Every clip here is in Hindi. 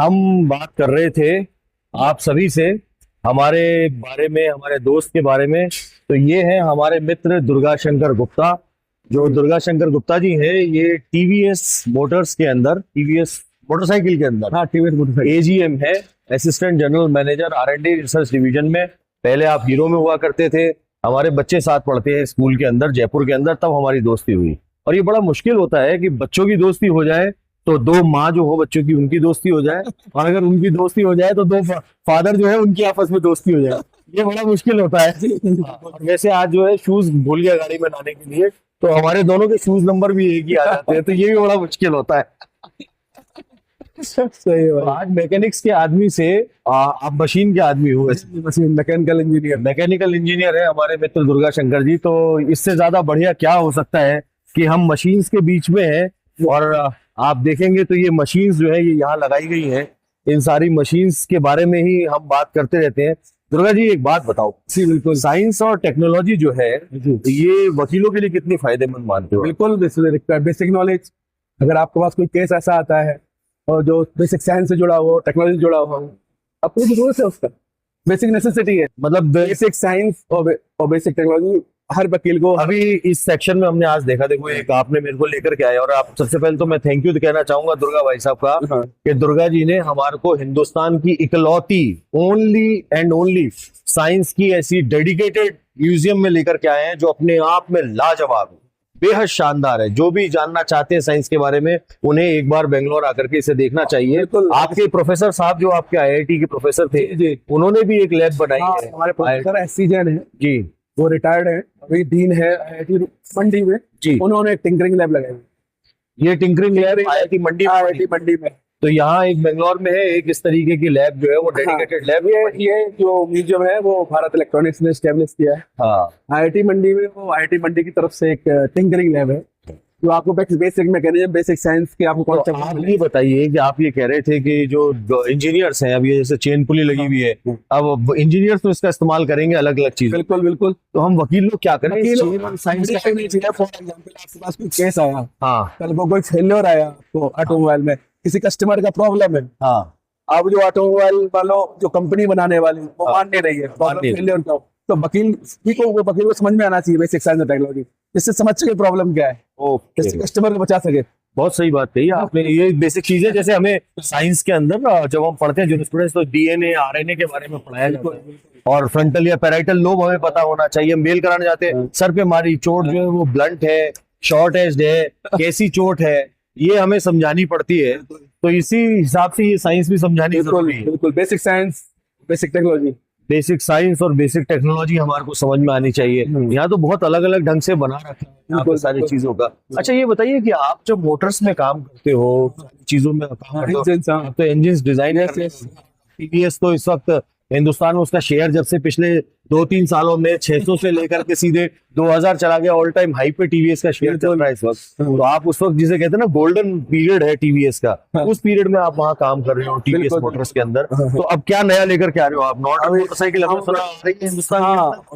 हम बात कर रहे थे आप सभी से हमारे बारे में, हमारे दोस्त के बारे में। तो ये है हमारे मित्र दुर्गा शंकर गुप्ता। जो दुर्गा शंकर गुप्ता जी है, ये टीवीएस मोटर्स के अंदर, टीवीएस मोटरसाइकिल के अंदर, हाँ टीवीएस मोटरसाइकिल एजीएम है, assistant general manager R&D research division में। पहले आप हीरो में हुआ करते थे। हमारे बच्चे साथ पढ़ते हैं स्कूल के अंदर, जयपुर के अंदर, तब हमारी दोस्ती हुई। और ये बड़ा मुश्किल होता है कि बच्चों की दोस्ती हो जाए तो दो माँ जो हो बच्चों की, उनकी दोस्ती हो जाए, और अगर उनकी दोस्ती हो जाए तो दो फादर जो है उनकी आपस में दोस्ती हो जाए। ये बड़ा मुश्किल होता है। और वैसे आज जो है शूज भूल गया गाड़ी में लाने के लिए, तो हमारे दोनों के शूज नंबर भी एक ही आ जाते हैं, तो ये भी बड़ा मुश्किल होता है। सही तो आज मैकेनिक्स के आदमी से आप मशीन के आदमी हो, मशीन मैकेनिकल इंजीनियर है हमारे मित्र दुर्गा शंकर जी। तो इससे ज्यादा बढ़िया क्या हो सकता है कि हम मशीन्स के बीच में हैं। और आप देखेंगे तो ये मशीन्स जो है ये यहाँ लगाई गई हैं। इन सारी मशीन्स के बारे में ही हम बात करते रहते हैं। दुर्गा जी एक बात बताओ, जी बिल्कुल, साइंस और टेक्नोलॉजी जो है ये वकीलों के लिए कितनी फायदेमंद मानते हो? बिल्कुल बेसिक नॉलेज। अगर आपके पास कोई केस ऐसा आता है और जो बेसिक साइंस से जुड़ा हुआ, टेक्नोलॉजी से जुड़ा हुआ, आपको जरूरत है, उसका बेसिक नेसेसिटी है। मतलब बेसिक साइंस और बेसिक टेक्नोलॉजी हर वकील को। अभी इस सेक्शन में हमने आज देखा, देखो एक आपने मेरे को लेकर के आए, और आप सबसे पहले तो मैं थैंक यू कहना चाहूंगा दुर्गा भाई साहब का, हाँ। कि दुर्गा जी ने हमारे को हिंदुस्तान की इकलौती ओनली एंड ओनली साइंस की ऐसी डेडिकेटेड म्यूजियम में लेकर के आए हैं जो अपने आप में लाजवाब है, बेहद शानदार है। जो भी जानना चाहते हैं साइंस के बारे में, उन्हें एक बार बेंगलोर आकर के इसे देखना चाहिए। आपके प्रोफेसर साहब जो आपके IIT के प्रोफेसर थे, जी, उन्होंने भी एक लैब बनाई है। हमारे प्रोफेसर SC जैन है जी, वो रिटायर्ड है, अभी डीन है IIT मंडी में जी। उन्होंने एक टिंकरिंग लैब लगाई है। ये टिंकरिंग लैब IIT मंडी में। तो यहाँ एक बेंगलोर में है एक इस तरीके की लैब जो है वो डेडिकेटेड लैब है। ये जो म्यूजियम है वो भारत इलेक्ट्रॉनिक्स ने एस्टेब्लिश किया है। हाँ, IIT मंडी में, वो IIT मंडी की तरफ से एक टिंकरिंग लैब है, तो आपको बेसिक मैकेनिज्म, बेसिक साइंस के आपको तो आप ये बताइए कि आप ये कह रहे थे कि जो इंजीनियर्स हैं, अब ये जैसे चेन पुली लगी हुई है, अब इंजीनियर्स तो इसका इस्तेमाल करेंगे अलग अलग चीज। बिल्कुल बिल्कुल। तो हम वकील लोग क्या करें? साइंस का नहीं चाहिए। फॉर एग्जांपल आपके पास कोई केस आया, हाँ कल को कोई फेल्योर आया तो ऑटोमोबाइल में किसी कस्टमर का प्रॉब्लम है, हाँ, अब जो ऑटोमोबाइल वालों जो कंपनी बनाने वाली वो मान नहीं रही है फेल्योर का, तो वकील को समझ में आना चाहिए बेसिक साइंस और टेक्नोलॉजी, जिससे समझ सके प्रॉब्लम क्या है, जिससे कस्टमर को बचा सके। बहुत सही बात कही आपने। ये बेसिक चीजें, जैसे हमें साइंस के अंदर जब हम पढ़ते हैं जो स्टूडेंट्स, तो DNA RNA के बारे में पढ़ाया जाता है, और फ्रंटल या पैराइटल लोब हमें पता होना चाहिए। मेल कराने जाते हैं, सर पे हमारी चोट जो है वो ब्लंट है, शॉर्ट एज्ड है, कैसी चोट है, ये हमें समझानी पड़ती है। तो इसी हिसाब से ये साइंस भी समझानी जरूरी है। बिल्कुल, basic science, basic technology, basic science और बेसिक टेक्नोलॉजी हमारे को समझ में आनी चाहिए। यहाँ तो बहुत अलग अलग ढंग से बना रखा है यहाँ पे सारी चीजों का। अच्छा ये बताइए कि आप जब मोटर्स में काम करते हो, चीजों में काम करते हो, तो इंजन डिजाइन TVS तो इस वक्त हिंदुस्तान में उसका शेयर जब से पिछले 2-3 सालों में 600 से लेकर के सीधे 2000 चला गया, ऑल टाइम हाई पे TVS का शेयर चल रहा है इस वक्त। तो आप उस वक्त जिसे कहते हैं ना गोल्डन पीरियड है TVS का, उस पीरियड में आप वहाँ काम कर रहे हो TVS मोटर्स के अंदर। तो अब क्या नया लेकर के आ रहे हो आप? नॉर्टन मोटरसाइकिल हमने सुना आ रही है हिंदुस्तान,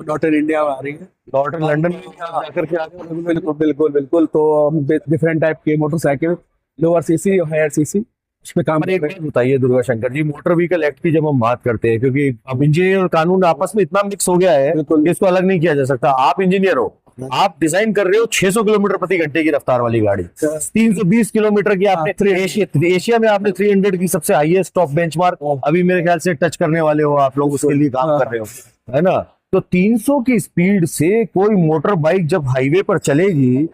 नॉर्टन इंडिया में आ रही है, नॉर्टन लंदन में जाकर के आ रहे हो। बिल्कुल बिल्कुल बिल्कुल। तो हम डिफरेंट टाइप के मोटरसाइकिल, लोअर CC और हायर CC उसमें काम कर रहे हैं। बताइए Durga Shankar ji, motor vehicle act की जब हम बात करते हैं, क्योंकि अब इंजीनियर और कानून आपस में इतना मिक्स हो गया है कि इसको अलग नहीं किया जा सकता। आप इंजीनियर हो, आप डिजाइन कर रहे हो 600 किलोमीटर प्रति घंटे की रफ्तार वाली गाड़ी, 320 किलोमीटर की आपने एशिया में आपने 300 की सबसे हाईएस्ट टॉप बेंचमार्क अभी मेरे ख्याल से टच करने वाले हो आप लोग, उसके लिए काम कर रहे हो, है ना? तो 300 की स्पीड से कोई मोटर बाइक जब हाईवे पर चलेगी,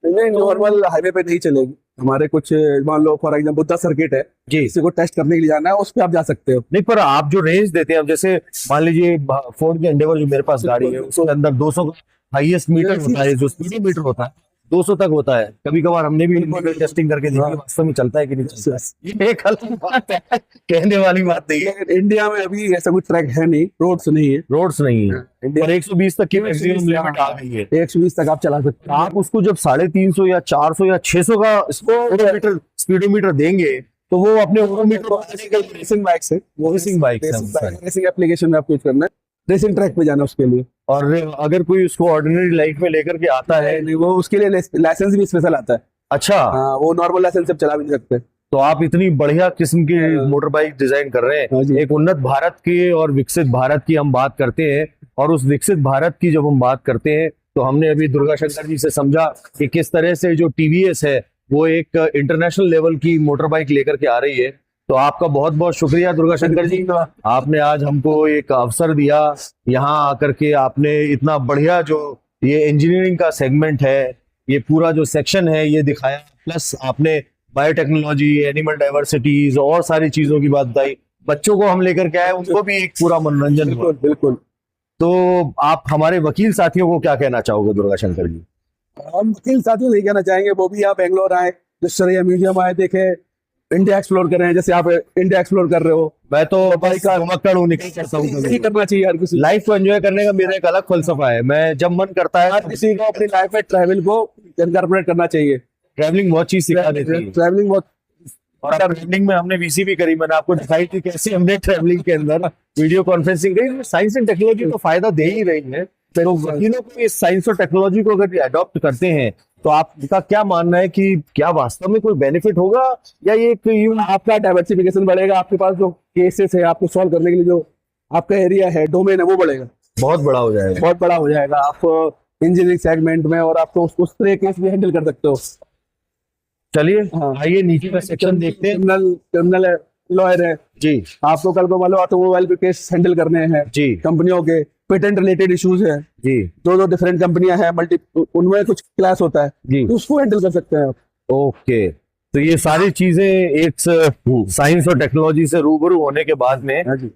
नहीं, नॉर्मल हाईवे पे नहीं चलेगी। हमारे कुछ, मान लो फॉर एग्जाम्पल बुद्धा सर्किट है जी, किसी को टेस्ट करने के लिए जाना है, उस पे आप जा सकते हो। नहीं, पर आप जो रेंज देते हैं, अब जैसे मान लीजिए फोर्ड की एंडेवर जो मेरे पास गाड़ी है, उसके अंदर 200 हाईएस्ट मीटर होता है, जो स्पीडोमीटर होता है 200 तक होता है। कभी कभार हमने भी टेस्टिंग करके देखी वास्तव में चलता है कि नहीं चलता है। ये एक अलग बात है, कहने वाली बात नहीं है। इंडिया में अभी ऐसा कुछ ट्रैक है नहीं, रोड्स नहीं है, पर 120 तक की मैक्सिमम लिमिट आ गई है। 120 तक आप चला सकते हैं। आप उसको जब 350 या 400 या 600 का स्पीडोमीटर देंगे तो वो अपने रेसिंग बाइक से, रेसिंग एप्लीकेशन में आपको यूज करना है, रेसिंग ट्रैक पे जाना उसके लिए। और अगर कोई उसको ऑर्डिनरी लाइफ में लेकर के आता है, वो उसके लिए लाइसेंस भी स्पेशल आता है। अच्छा, हाँ, वो नॉर्मल लाइसेंस से चला भी नहीं सकते। तो आप इतनी बढ़िया किस्म की मोटर बाइक डिजाइन कर रहे हाँ हैं। जी। एक उन्नत भारत की और विकसित भारत की हम बात करते हैं, और उस विकसित भारत की जब हम बात करते हैं तो हमने अभी दुर्गा शंकर जी से समझा कि किस तरह से जो टीवीएस है वो एक इंटरनेशनल लेवल की मोटर बाइक लेकर के आ रही है। तो आपका बहुत बहुत शुक्रिया दुर्गा शंकर जी, आपने आज हमको एक अवसर दिया, यहाँ आकर के आपने इतना बढ़िया जो ये इंजीनियरिंग का सेगमेंट है, ये पूरा जो सेक्शन है ये दिखाया, प्लस आपने बायोटेक्नोलॉजी, एनिमल डाइवर्सिटीज और सारी चीजों की बात बताई। बच्चों को हम लेकर के आए, उनको भी एक पूरा मनोरंजन हुआ। बिल्कुल बिल्कुल। तो आप हमारे वकील साथियों को क्या कहना चाहोगे दुर्गा शंकर जी? हम वकील साथियों से कहना चाहेंगे वो भी यहाँ बेंगलोर आए, विक्टोरिया म्यूजियम आए, देखे, इंडिया एक्सप्लोर करें, जैसे आप इंडिया एक्सप्लोर कर रहे हो। मैं तो बाइक का घुमक्कड़ हूँ, निकल करता हूँ। यही करना चाहिए हर किसी लाइफ को एंजॉय करने का मेरा एक अलग फलसफा है। मैं जब मन करता है, हर किसी को अपनी लाइफ में ट्रैवल को इनकॉर्पोरेट करना चाहिए। ट्रैवलिंग बहुत चीज सिखा देती है। ट्रैवलिंग बहुत, और ट्रैवलिंग में हमने वीसी भी करी, मैंने आपको दिखाई थी कैसे हमने ट्रैवलिंग के अंदर वीडियो कॉन्फ्रेंसिंग करी। साइंस एंड टेक्नोलॉजी तो फायदा दे ही रही है, तो वकीलों को इस साइंस और टेक्नोलॉजी को अगर अडॉप्ट करते हैं तो आपका क्या मानना है कि क्या वास्तव में कोई बेनिफिट होगा, या ये यूं आपका डाइवर्सिफिकेशन बढ़ेगा, आपके पास जो केसेस है आपको सॉल्व करने के लिए जो आपका एरिया है, डोमेन है, वो बढ़ेगा, बहुत बड़ा हो जाएगा? बहुत बड़ा हो जाएगा। आप इंजीनियरिंग सेगमेंट में और आपको उस तरह केस भी हैंडल कर सकते हो। चलिए हाँ। आइए नीचे का सेक्शन देखते हैं। क्रिमिनल लॉयर है जी आपको, कल को मान लो ऑटोमोबाइल के केस हैंडल करने हैं जी कंपनियों के, पेटेंट रिलेटेड इश्यूज है, जी दो डिफरेंट कंपनियां हैं, मल्टी, उनमें कुछ क्लास होता है, जी। तो उसको हैंडल कर सकते हैं आप। ओके, तो ये सारी चीजें एक साइंस और टेक्नोलॉजी से रूबरू होने के बाद में हाँ जी,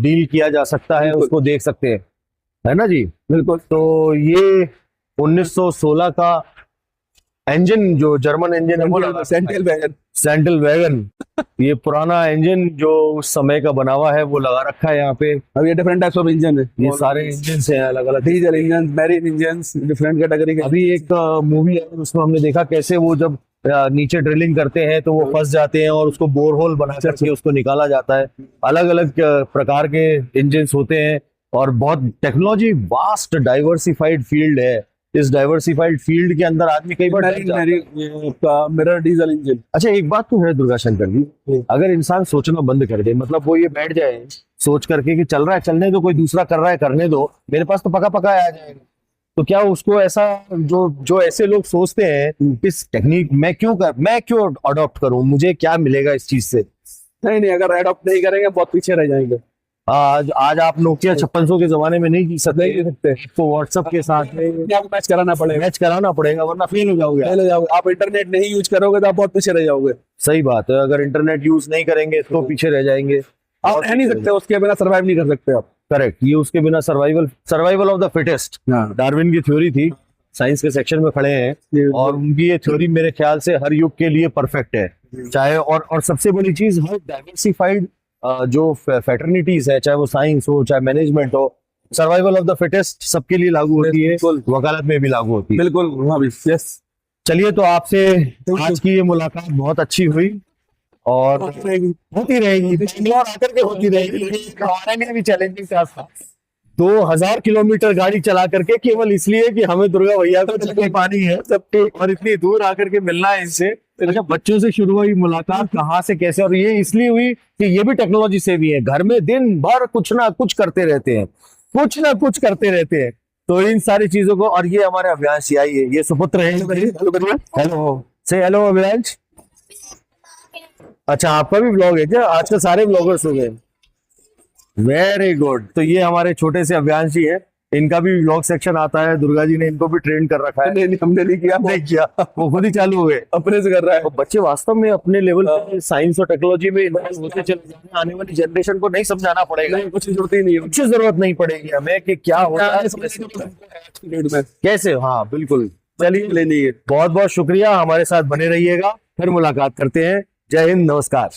डील किया जा सकता है, बिल्कुल। उसको देख सकते हैं, है ना जी? बिल्कुल। तो ये 1916 का इंजन, जो जर्मन इंजन है वो लगा, सेंट्रल वैगन, सैंडल वैगन, ये पुराना इंजन जो उस समय का बना हुआ है वो लगा रखा है यहाँ पे। अब ये डिफरेंट टाइप्स ऑफ इंजन है, ये सारे इंजन हैं अलग अलग, diesel engine, marine engine, different category के। अभी एक मूवी है उसमें हमने देखा कैसे वो जब नीचे ड्रिलिंग करते हैं तो वो फंस जाते हैं और उसको बोरहोल बना करके उसको निकाला जाता है। अलग अलग प्रकार के इंजन्स होते हैं, और बहुत टेक्नोलॉजी वास्ट डाइवर्सिफाइड फील्ड है। इस डाइवर्सिफाइड फील्ड के अंदर आदमी कई बार डर जाता है। Mirror diesel engine. अच्छा, एक बात तो है दुर्गा शंकर जी, अगर इंसान सोचना बंद कर दे, मतलब वो ये बैठ जाए सोच करके कि चल रहा है चलने दो, कोई दूसरा कर रहा है करने दो, मेरे पास तो पका पका आ जाएगा, तो क्या उसको ऐसा, जो ऐसे लोग सोचते हैं इस टेक्निक मैं क्यों अडॉप्ट करूं, मुझे क्या मिलेगा इस चीज से? नहीं, अगर अडॉप्ट नहीं करेंगे बहुत पीछे रह जाएंगे। आज आप नोकिया 5600 के जमाने में नहीं जी सकते, तो व्हाट्सएप के साथ आपको मैच कराना पड़ेगा, वरना फेल हो जाओगे। आप इंटरनेट नहीं यूज करोगे तो आप बहुत पीछे रह जाओगे। सही बात है, अगर इंटरनेट यूज नहीं करेंगे तो पीछे रह जाएंगे, आप रह नहीं सकते, उसके बिना सर्वाइव नहीं कर सकते आप। करेक्ट, ये उसके बिना survival of the fittest Darwin की थ्योरी थी। साइंस के सेक्शन में खड़े हैं और उनकी ये थ्योरी मेरे ख्याल से हर युग के लिए परफेक्ट है। चाहे और सबसे बड़ी चीज, हर डाइवर्सिफाइड जो फैटर्निटीज है, चाहे वो साइंस हो चाहे मैनेजमेंट हो, सर्वाइवल ऑफ द फिटेस्ट सबके लिए लागू होती है, वकालत में भी लागू होती है। बिल्कुल, वहाँ भी। यस, चलिए, तो आपसे आज की ये मुलाकात बहुत अच्छी हुई और होती रहेगी, बेंगलोर आकर के होती रहेगी। हमारे लिए भी चैलेंजिंग था 2000 किलोमीटर गाड़ी चला करके, केवल इसलिए कि हमें दुर्गा भैया को चलने पानी है सबके, और इतनी दूर आकर के मिलना है इनसे। अच्छा, बच्चों से शुरू हुई मुलाकात, कहाँ से कैसे, और ये इसलिए हुई कि ये भी टेक्नोलॉजी से भी है, घर में दिन भर कुछ ना कुछ करते रहते हैं, तो इन सारी चीजों को। और ये हमारे अभियांश आई है, ये सुपुत्र है। हेलो, से हेलो अभियांश। अच्छा, आपका भी ब्लॉग है क्या? आजकल सारे ब्लॉगर्स हो गए, वेरी गुड। तो ये हमारे छोटे से अभियांश जी है, इनका भी व्लॉग सेक्शन आता है, दुर्गा जी ने इनको भी ट्रेन कर रखा है। नहीं, हमने नहीं किया, वो खुद ही चालू हो गए, अपने से कर रहा है। तो बच्चे वास्तव में अपने लेवल पे साइंस और टेक्नोलॉजी में इन्वॉल्व होते चले जाएंगे। आने वाली जनरेशन को नहीं समझाना पड़ेगा, कुछ जरूरत ही नहीं है, कुछ जरूरत नहीं पड़ेगी हमें कि क्या होता है कैसे। हाँ बिल्कुल, चलिए, बहुत बहुत शुक्रिया, हमारे साथ बने रहिएगा, फिर मुलाकात करते हैं। जय हिंद, नमस्कार।